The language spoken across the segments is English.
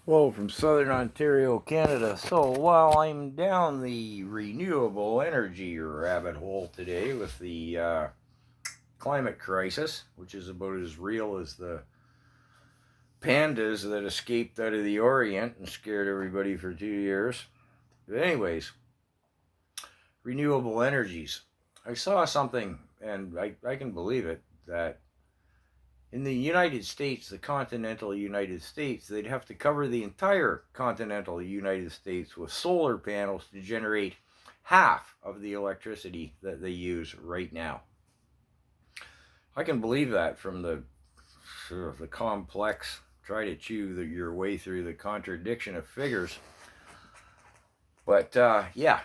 Hello from Southern Ontario, Canada. So while I'm down the renewable energy rabbit hole today with the climate crisis, which is about as real as the pandas that escaped out of the Orient and scared everybody for 2 years. But anyways, renewable energies. I saw something, and I can believe it, that in the United States, the continental United States, they'd have to cover the entire continental United States with solar panels to generate half of the electricity that they use right now. I can believe that from the sort of the complex, try to chew your way through the contradiction of figures. But yeah,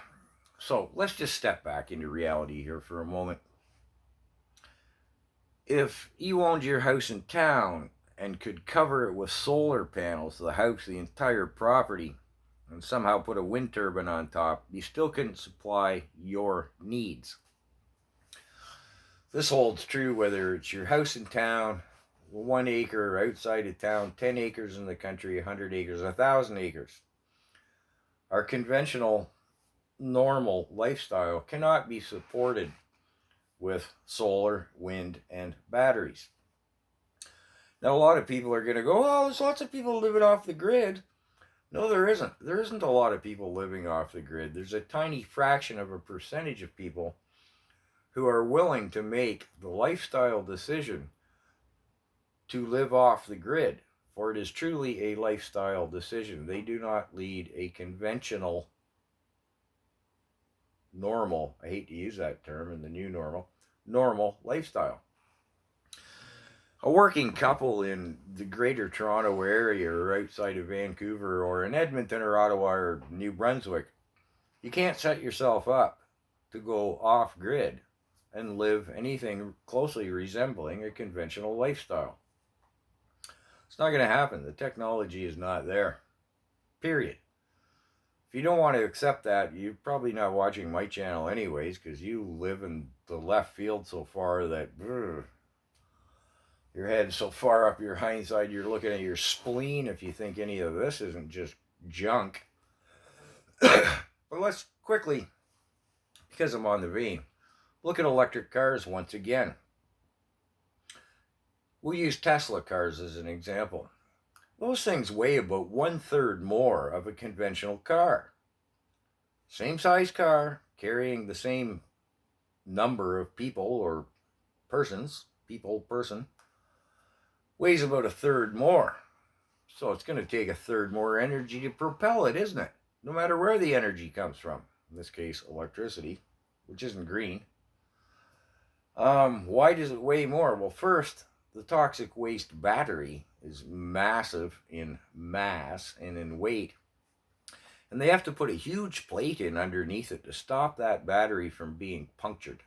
so let's just step back into reality here for a moment. If you owned your house in town and could cover it with solar panels, the house, the entire property, and somehow put a wind turbine on top, you still couldn't supply your needs. This holds true whether it's your house in town, 1 acre outside of town, 10 acres in the country, 100 acres, 1,000 acres. Our conventional, normal lifestyle cannot be supported with solar, wind, and batteries. Now, a lot of people are going to go, oh, there's lots of people living off the grid. No, there isn't. There isn't a lot of people living off the grid. There's a tiny fraction of a percentage of people who are willing to make the lifestyle decision to live off the grid, for it is truly a lifestyle decision. They do not lead a conventional, normal, I hate to use that term in the new normal lifestyle. A working couple in the greater Toronto area or outside of Vancouver or in Edmonton or Ottawa or New Brunswick, you can't set yourself up to go off grid and live anything closely resembling a conventional lifestyle. It's not going to happen. The technology is not there. Period. If you don't want to accept that, you're probably not watching my channel anyways, because you live in the left field so far that your head so far up your hindside, you're looking at your spleen if you think any of this isn't just junk. But let's quickly, because I'm on the vein, look at electric cars once again. We'll use Tesla cars as an example. Those things weigh about 1/3 more of a conventional car. Same size car, carrying the same number of people or persons, person, weighs about 1/3 more. So it's going to take 1/3 more energy to propel it, isn't it? No matter where the energy comes from. In this case, electricity, which isn't green. Why does it weigh more? Well, first, the toxic waste battery is massive in mass and in weight. And they have to put a huge plate in underneath it to stop that battery from being punctured.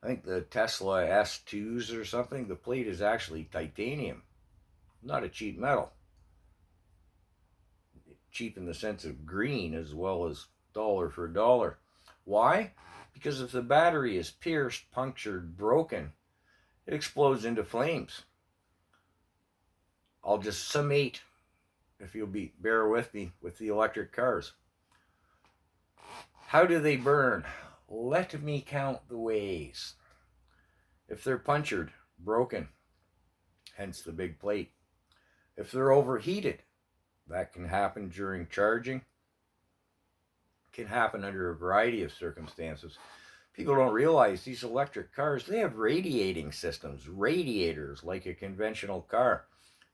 I think the Tesla S2s or something, the plate is actually titanium, not a cheap metal. Cheap in the sense of green as well as dollar for dollar. Why? Because if the battery is pierced, punctured, broken, it explodes into flames. I'll just summate, if you'll bear with me, with the electric cars. How do they burn? Let me count the ways. If they're punctured, broken, hence the big plate. If they're overheated, that can happen during charging. It can happen under a variety of circumstances. People don't realize these electric cars, they have radiating systems, radiators like a conventional car.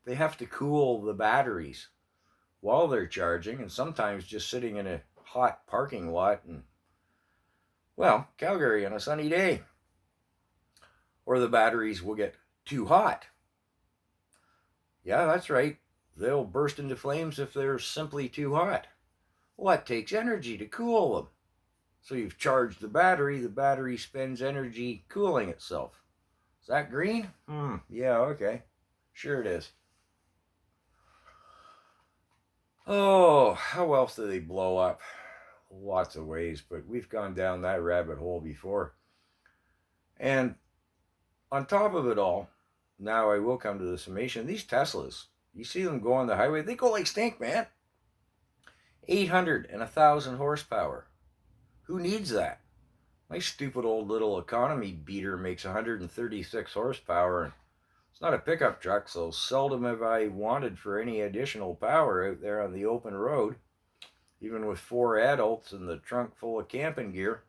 They have to cool the batteries while they're charging, and sometimes just sitting in a hot parking lot in, well, Calgary on a sunny day. Or the batteries will get too hot. Yeah, that's right. They'll burst into flames if they're simply too hot. Well, that takes energy to cool them. So you've charged the battery spends energy cooling itself. Is that green? Yeah, okay. Sure it is. Oh, how else do they blow up? Lots of ways, but we've gone down that rabbit hole before. And on top of it all, now I will come to the summation. These Teslas, You see them go on the highway, they go like stink, man. 800 and 1,000 horsepower. Who needs that? My stupid old little economy beater makes 136 horsepower, and it's not a pickup truck, so seldom have I wanted for any additional power out there on the open road, even with 4 adults and the trunk full of camping gear.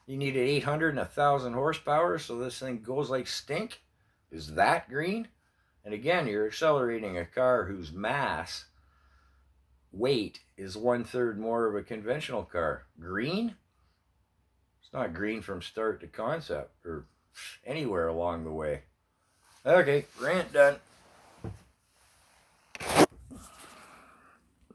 You need 800 and 1,000 horsepower, so this thing goes like stink? Is that green? And again, you're accelerating a car whose mass, weight, is 1/3 more of a conventional car. Green? It's not green from start to concept or anywhere along the way. Okay, rant done.